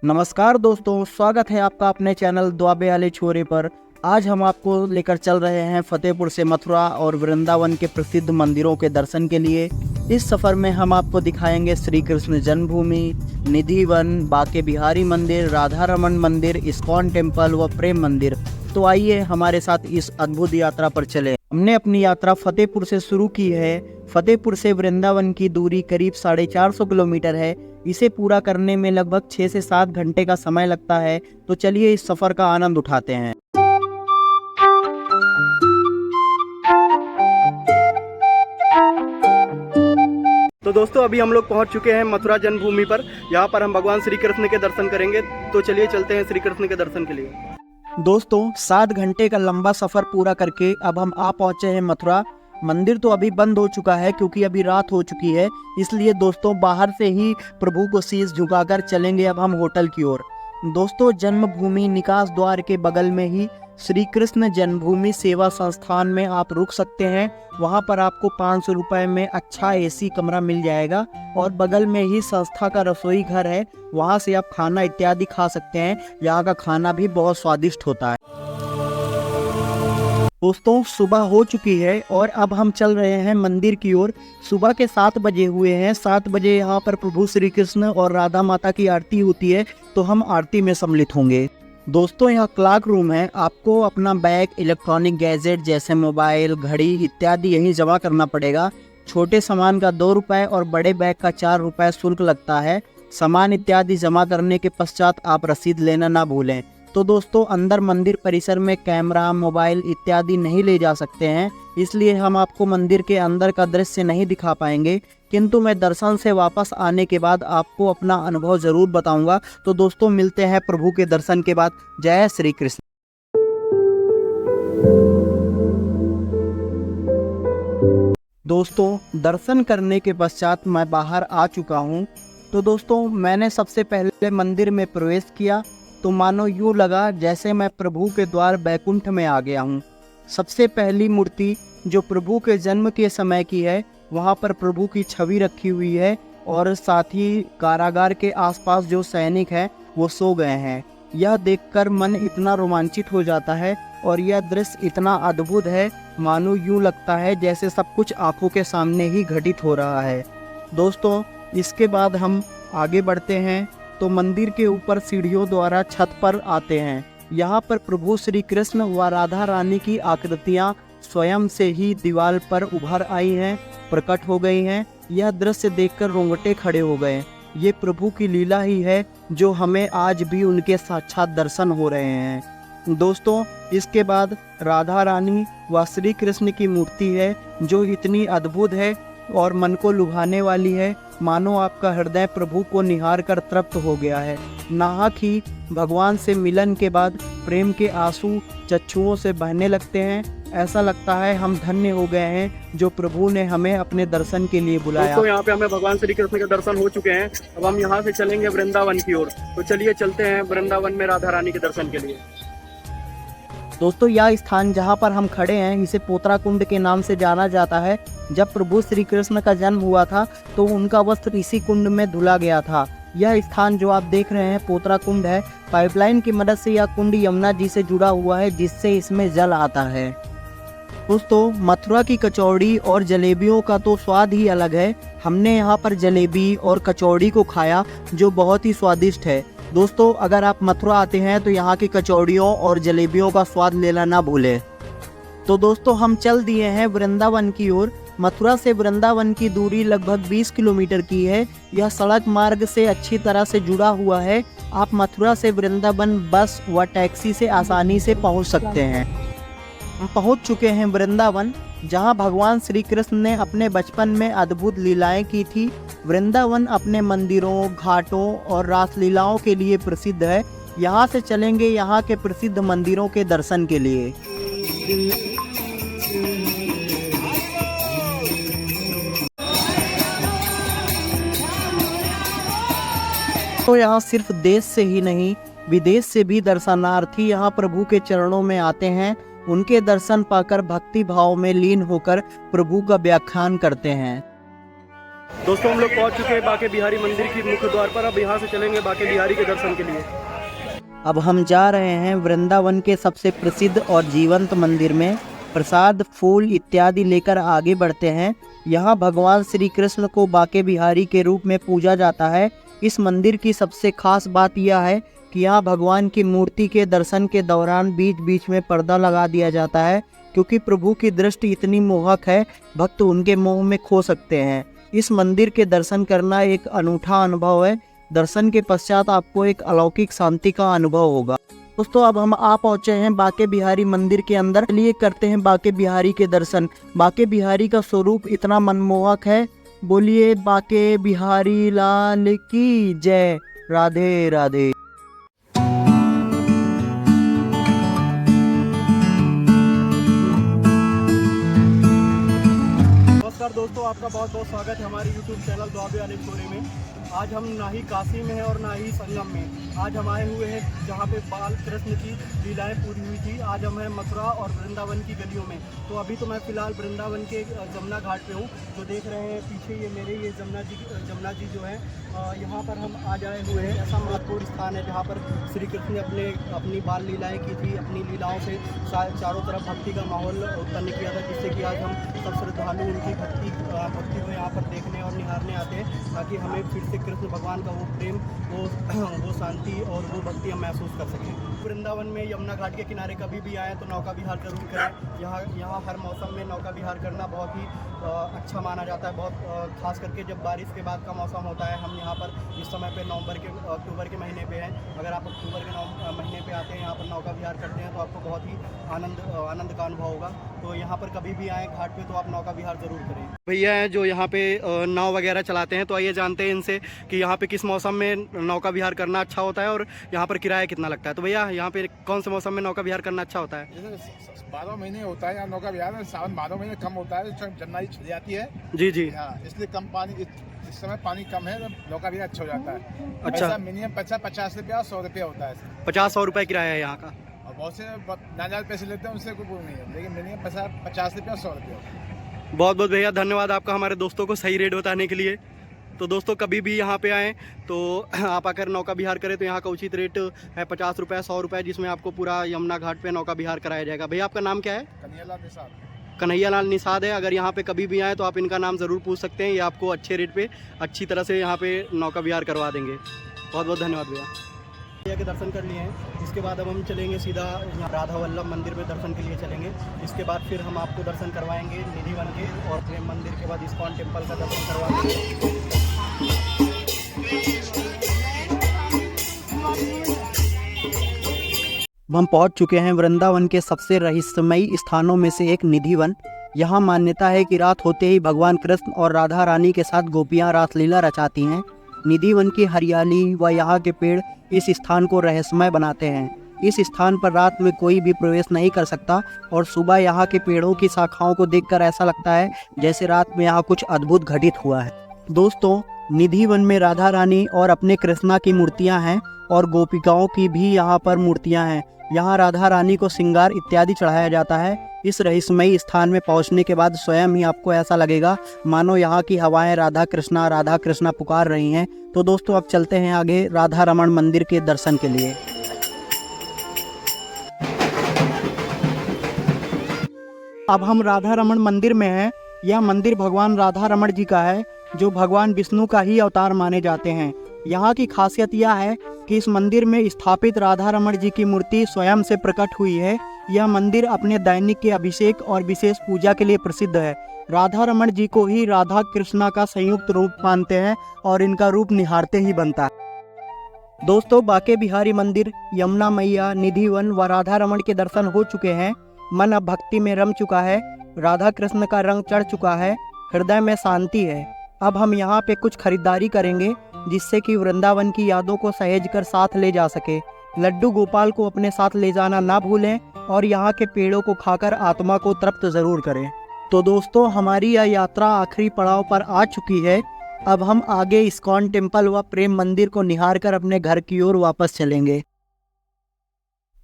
नमस्कार दोस्तों, स्वागत है आपका अपने चैनल द्वाबे वाले छोरे पर। आज हम आपको लेकर चल रहे हैं फतेहपुर से मथुरा और वृंदावन के प्रसिद्ध मंदिरों के दर्शन के लिए। इस सफ़र में हम आपको दिखाएंगे श्री कृष्ण जन्मभूमि, निधि वन, बाके बिहारी मंदिर, राधा रमन मंदिर, इस्कॉन टेम्पल व प्रेम मंदिर। तो आइए हमारे साथ इस अद्भुत यात्रा पर चले। हमने अपनी यात्रा फतेहपुर से शुरू की है। फतेहपुर से वृंदावन की दूरी करीब 450 किलोमीटर है। इसे पूरा करने में लगभग 6 से 7 घंटे का समय लगता है। तो चलिए इस सफ़र का आनंद उठाते हैं। तो दोस्तों, अभी हम लोग पहुंच चुके हैं मथुरा जन्मभूमि पर। यहाँ पर हम भगवान श्री कृष्ण के दर्शन करेंगे। तो चलिए चलते हैं श्री कृष्ण के दर्शन के लिए। दोस्तों, 7 घंटे का लंबा सफ़र पूरा करके अब हम आ पहुंचे हैं मथुरा। मंदिर तो अभी बंद हो चुका है क्योंकि अभी रात हो चुकी है, इसलिए दोस्तों बाहर से ही प्रभु को शीश झुकाकर चलेंगे अब हम होटल की ओर। दोस्तों, जन्मभूमि निकास द्वार के बगल में ही श्री कृष्ण जन्मभूमि सेवा संस्थान में आप रुक सकते हैं। वहां पर आपको 500 रुपये में अच्छा एसी कमरा मिल जाएगा और बगल में ही संस्था का रसोई घर है। वहां से आप खाना इत्यादि खा सकते हैं। यहाँ का खाना भी बहुत स्वादिष्ट होता है। दोस्तों, सुबह हो चुकी है और अब हम चल रहे हैं मंदिर की ओर। सुबह के 7 बजे हुए हैं। 7 बजे यहाँ पर प्रभु श्री कृष्ण और राधा माता की आरती होती है, तो हम आरती में सम्मिलित होंगे। दोस्तों, यहाँ क्लॉक रूम है। आपको अपना बैग, इलेक्ट्रॉनिक गैजेट जैसे मोबाइल, घड़ी इत्यादि यहीं जमा करना पड़ेगा। छोटे सामान का 2 रुपये और बड़े बैग का 4 रुपये शुल्क लगता है। सामान इत्यादि जमा करने के पश्चात आप रसीद लेना ना भूलें। तो दोस्तों, अंदर मंदिर परिसर में कैमरा, मोबाइल इत्यादि नहीं ले जा सकते हैं, इसलिए हम आपको मंदिर के अंदर का दृश्य नहीं दिखा पाएंगे, किंतु मैं दर्शन से वापस आने के बाद आपको अपना अनुभव ज़रूर बताऊंगा। तो दोस्तों, मिलते हैं प्रभु के दर्शन के बाद। जय श्री कृष्ण। दोस्तों, दर्शन करने के पश्चात मैं बाहर आ चुका हूं। तो दोस्तों, मैंने सबसे पहले मंदिर में प्रवेश किया तो मानो यूँ लगा जैसे मैं प्रभु के द्वार बैकुंठ में आ गया हूँ। सबसे पहली मूर्ति जो प्रभु के जन्म के समय की है, वहाँ पर प्रभु की छवि रखी हुई है और साथ ही कारागार के आसपास जो सैनिक हैं वो सो गए हैं। यह देखकर मन इतना रोमांचित हो जाता है और यह दृश्य इतना अद्भुत है, मानो यूँ लगता है जैसे सब कुछ आंखों के सामने ही घटित हो रहा है। दोस्तों, इसके बाद हम आगे बढ़ते हैं तो मंदिर के ऊपर सीढ़ियों द्वारा छत पर आते हैं। यहाँ पर प्रभु श्री कृष्ण व राधा रानी की आकृतियाँ स्वयं से ही दीवार पर उभर आई हैं, प्रकट हो गई हैं। यह दृश्य देखकर रोंगटे खड़े हो गए। ये प्रभु की लीला ही है जो हमें आज भी उनके साक्षात दर्शन हो रहे हैं। दोस्तों, इसके बाद राधा रानी व श्री कृष्ण की मूर्ति है जो इतनी अद्भुत है और मन को लुभाने वाली है, मानो आपका हृदय प्रभु को निहार कर तृप्त हो गया है। नाहक ही भगवान से मिलन के बाद प्रेम के आंसू चक्षुओं से बहने लगते हैं। ऐसा लगता है हम धन्य हो गए हैं जो प्रभु ने हमें अपने दर्शन के लिए बुलाया। तो यहाँ पे हमें भगवान श्री कृष्ण के दर्शन हो चुके हैं। अब हम यहाँ से चलेंगे वृंदावन की ओर। तो चलिए चलते हैं वृंदावन में राधा रानी के दर्शन के लिए। दोस्तों, यह स्थान जहाँ पर हम खड़े हैं इसे पोतरा कुंड के नाम से जाना जाता है। जब प्रभु श्री कृष्ण का जन्म हुआ था तो उनका वस्त्र इसी कुंड में धुला गया था। यह स्थान जो आप देख रहे हैं पोतरा कुंड है। पाइपलाइन की मदद से यह कुंड यमुना जी से जुड़ा हुआ है, जिससे इसमें जल आता है। दोस्तों, मथुरा की कचौड़ी और जलेबियों का तो स्वाद ही अलग है। हमने यहाँ पर जलेबी और कचौड़ी को खाया जो बहुत ही स्वादिष्ट है। दोस्तों, अगर आप मथुरा आते हैं तो यहाँ की कचौड़ियों और जलेबियों का स्वाद लेना ना भूलें। तो दोस्तों, हम चल दिए हैं वृंदावन की ओर। मथुरा से वृंदावन की दूरी लगभग 20 किलोमीटर की है। यह सड़क मार्ग से अच्छी तरह से जुड़ा हुआ है। आप मथुरा से वृंदावन बस व टैक्सी से आसानी से पहुंच सकते हैं। हम पहुंच चुके हैं वृंदावन, जहां भगवान श्री कृष्ण ने अपने बचपन में अद्भुत लीलाएं की थी। वृंदावन अपने मंदिरों, घाटों और रासलीलाओं के लिए प्रसिद्ध है। यहाँ से चलेंगे यहाँ के प्रसिद्ध मंदिरों के दर्शन के लिए। तो यहाँ सिर्फ देश से ही नहीं, विदेश से भी दर्शनार्थी यहाँ प्रभु के चरणों में आते हैं। उनके दर्शन पाकर भक्ति भाव में लीन होकर प्रभु का व्याख्यान करते हैं। दोस्तों हम लोग पहुंच चुके हैं बाके बिहारी मंदिर की मुख्य द्वार पर। अब यहाँ से चलेंगे बाके बिहारी के दर्शन के लिए। अब हम जा रहे हैं वृंदावन के सबसे प्रसिद्ध और जीवंत मंदिर में। प्रसाद, फूल इत्यादि लेकर आगे बढ़ते हैं। यहाँ भगवान श्री कृष्ण को बाके बिहारी के रूप में पूजा जाता है। इस मंदिर की सबसे खास बात यह है कि यहाँ भगवान की मूर्ति के दर्शन के दौरान बीच बीच में पर्दा लगा दिया जाता है, क्योंकि प्रभु की दृष्टि इतनी मोहक है, भक्त उनके मोह में खो सकते हैं। इस मंदिर के दर्शन करना एक अनूठा अनुभव है। दर्शन के पश्चात आपको एक अलौकिक शांति का अनुभव होगा। दोस्तों अब हम आ पहुँचे हैं बाके बिहारी मंदिर के अंदर। चलिए करते हैं बाके बिहारी के दर्शन। बाके बिहारी का स्वरूप इतना मनमोहक है। बोलिए बाके बिहारी लाल की जय। राधे राधे। नमस्कार दोस्तों, आपका बहुत बहुत स्वागत है हमारे YouTube चैनल द्वाबे वाले छोरे में। आज हम ना ही काशी में हैं और ना ही संगम में। आज हम आए हुए हैं जहाँ पे बाल कृष्ण की लीलाएं पूरी हुई थी। आज हम हैं मथुरा और वृंदावन की गलियों में। तो अभी तो मैं फ़िलहाल वृंदावन के जमुना घाट पे हूँ। जो देख रहे हैं पीछे ये जमुना जी जो है, यहाँ पर हम आज आए हुए हैं। ऐसा महत्वपूर्ण स्थान है जहाँ पर श्री कृष्ण ने अपनी बाल लीलाएँ की थी। अपनी लीलाओं से चारों तरफ भक्ति का माहौल उत्पन्न किया था, जिससे कि आज हम सब श्रद्धालु उनकी भक्ति को यहाँ पर देखने और निहारने आते हैं, ताकि हमें फिर से कृष्ण भगवान का वो प्रेम, वो शांति और वो भक्ति हम महसूस कर सकें। वृंदावन में यमुना घाट के किनारे कभी भी आएँ तो नौका विहार जरूर करें। यहाँ हर मौसम में नौका विहार करना बहुत ही अच्छा माना जाता है। बहुत खास करके जब बारिश के बाद का मौसम होता है। हम यहाँ पर इस समय पे अक्टूबर के महीने पे हैं। अगर आप अक्टूबर के महीने पे आते हैं, यहाँ पर नौका विहार करते हैं, तो आपको बहुत ही आनंद का अनुभव होगा। तो यहाँ पर कभी भी आएँ घाट पे तो आप नौका विहार जरूर करें। भैया हैं जो यहाँ पे नाव वगैरह चलाते हैं, तो आइए जानते हैं इनसे कि यहाँ पे किस मौसम में नौका विहार करना अच्छा होता है और यहाँ पर किराया कितना लगता है। तो भैया यहाँ पे कौन से मौसम में नौका विहार करना अच्छा होता है? जैसे 12 महीने होता है यहाँ नौका विहार में। सावन 12 महीने कम होता है, जनवरी छिड़ जाती है। जी जी हाँ, इसलिए कम पानी, इस समय पानी कम है, नौका विहार अच्छा हो जाता है। अच्छा, मिनिमम 50 रुपया 100 रुपया होता है। 50-100 रुपये किराया है यहाँ का। और बहुत से नाजायज पैसे लेते हैं, उनसे कोई वो नहीं है, लेकिन मिनिमम 50 रुपया 100 रुपया। बहुत बहुत भैया धन्यवाद आपका हमारे दोस्तों को सही रेट बताने के लिए। तो दोस्तों कभी भी यहाँ पे आएँ तो आप आकर नौका विहार करें, तो यहाँ का उचित रेट है 50 रुपये 100 रुपये, जिसमें आपको पूरा यमुना घाट पे नौका विहार कराया जाएगा। भैया आपका नाम क्या है? कन्हैयालाल निषाद। कन्हैयालाल निषाद है। अगर यहाँ पे कभी भी आएँ तो आप इनका नाम ज़रूर पूछ सकते हैं। ये आपको अच्छे रेट पे अच्छी तरह से यहाँ पे नौका विहार करवा देंगे। बहुत बहुत धन्यवाद भैया। भैया के दर्शन कर लिए हैं। इसके बाद अब हम चलेंगे सीधा यहाँ राधा वल्लभ मंदिर में दर्शन के लिए चलेंगे। इसके बाद फिर हम आपको दर्शन करवाएंगे निधिवन के, और प्रेम मंदिर के बाद इस्कॉन टेम्पल का दर्शन करवाएंगे। हम पहुंच चुके हैं वृंदावन के सबसे रहस्यमयी स्थानों में से एक निधिवन। यहाँ मान्यता है कि रात होते ही भगवान कृष्ण और राधा रानी के साथ गोपियाँ रासलीला रचाती हैं। निधिवन की हरियाली व यहाँ के पेड़ इस स्थान को रहस्यमय बनाते हैं। इस स्थान पर रात में कोई भी प्रवेश नहीं कर सकता, और सुबह यहाँ के पेड़ों की शाखाओं को देखकर ऐसा लगता है जैसे रात में यहाँ कुछ अद्भुत घटित हुआ है। दोस्तों निधिवन में राधा रानी और अपने कृष्णा की मूर्तियाँ हैं, और गोपिकाओं की भी यहाँ पर मूर्तियाँ हैं। यहाँ राधा रानी को श्रृंगार इत्यादि चढ़ाया जाता है। इस रहस्यमयी स्थान में पहुँचने के बाद स्वयं ही आपको ऐसा लगेगा मानो यहाँ की हवाएं राधा कृष्णा पुकार रही हैं। तो दोस्तों अब चलते हैं आगे राधा रमण मंदिर के दर्शन के लिए। अब हम राधा रमण मंदिर में हैं। यह मंदिर भगवान राधा रमण जी का है, जो भगवान विष्णु का ही अवतार माने जाते हैं। यहाँ की खासियत यह है कि इस मंदिर में स्थापित राधा रमण जी की मूर्ति स्वयं से प्रकट हुई है। यह मंदिर अपने दैनिक के अभिषेक और विशेष पूजा के लिए प्रसिद्ध है। राधा रमण जी को ही राधा कृष्णा का संयुक्त रूप मानते हैं, और इनका रूप निहारते ही बनता है। दोस्तों बाके बिहारी मंदिर, यमुना मैया, निधिवन व राधा रमण के दर्शन हो चुके हैं। मन अब भक्ति में रम चुका है। राधा कृष्ण का रंग चढ़ चुका है। हृदय में शांति है। अब हम यहाँ पे कुछ खरीदारी करेंगे, जिससे कि वृंदावन की यादों को सहेज कर साथ ले जा सके। लड्डू गोपाल को अपने साथ ले जाना ना भूलें, और यहाँ के पेड़ों को खाकर आत्मा को तृप्त जरूर करें। तो दोस्तों हमारी यह यात्रा आखिरी पड़ाव पर आ चुकी है। अब हम आगे इस्कॉन टेम्पल व प्रेम मंदिर को निहार कर अपने घर की ओर वापस चलेंगे।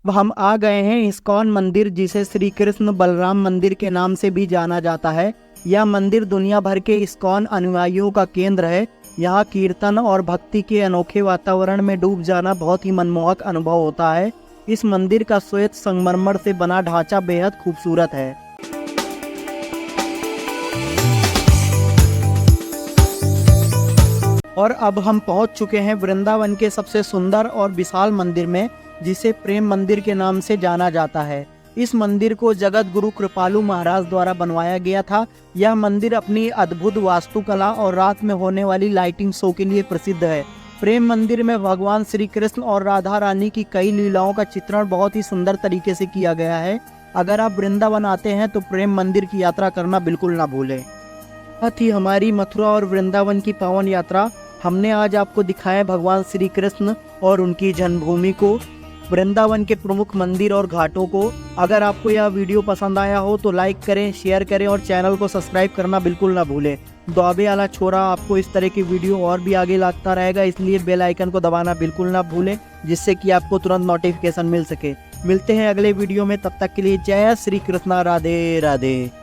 अब हम आ गए हैं इस्कॉन मंदिर, जिसे श्री कृष्ण बलराम मंदिर के नाम से भी जाना जाता है। यह मंदिर दुनिया भर के इस्कॉन अनुयायियों का केंद्र है। यहाँ कीर्तन और भक्ति के अनोखे वातावरण में डूब जाना बहुत ही मनमोहक अनुभव होता है। इस मंदिर का श्वेत संगमरमर से बना ढांचा बेहद खूबसूरत है। और अब हम पहुंच चुके हैं वृंदावन के सबसे सुंदर और विशाल मंदिर में, जिसे प्रेम मंदिर के नाम से जाना जाता है। इस मंदिर को जगत गुरु कृपालु महाराज द्वारा बनवाया गया था। यह मंदिर अपनी अद्भुत वास्तुकला और रात में होने वाली लाइटिंग शो के लिए प्रसिद्ध है। प्रेम मंदिर में भगवान श्री कृष्ण और राधा रानी की कई लीलाओं का चित्रण बहुत ही सुंदर तरीके से किया गया है। अगर आप वृंदावन आते हैं तो प्रेम मंदिर की यात्रा करना बिल्कुल ना भूलें। साथ ही हमारी मथुरा और वृंदावन की पावन यात्रा हमने आज आपको दिखाया भगवान श्री कृष्ण और उनकी जन्मभूमि को, वृंदावन के प्रमुख मंदिर और घाटों को। अगर आपको यह वीडियो पसंद आया हो तो लाइक करें, शेयर करें और चैनल को सब्सक्राइब करना बिल्कुल ना भूलें। द्वाबे वाला छोरा आपको इस तरह की वीडियो और भी आगे लाता रहेगा, इसलिए बेल आइकन को दबाना बिल्कुल ना भूलें, जिससे कि आपको तुरंत नोटिफिकेशन मिल सके। मिलते हैं अगले वीडियो में, तब तक के लिए जय श्री कृष्णा, राधे राधे।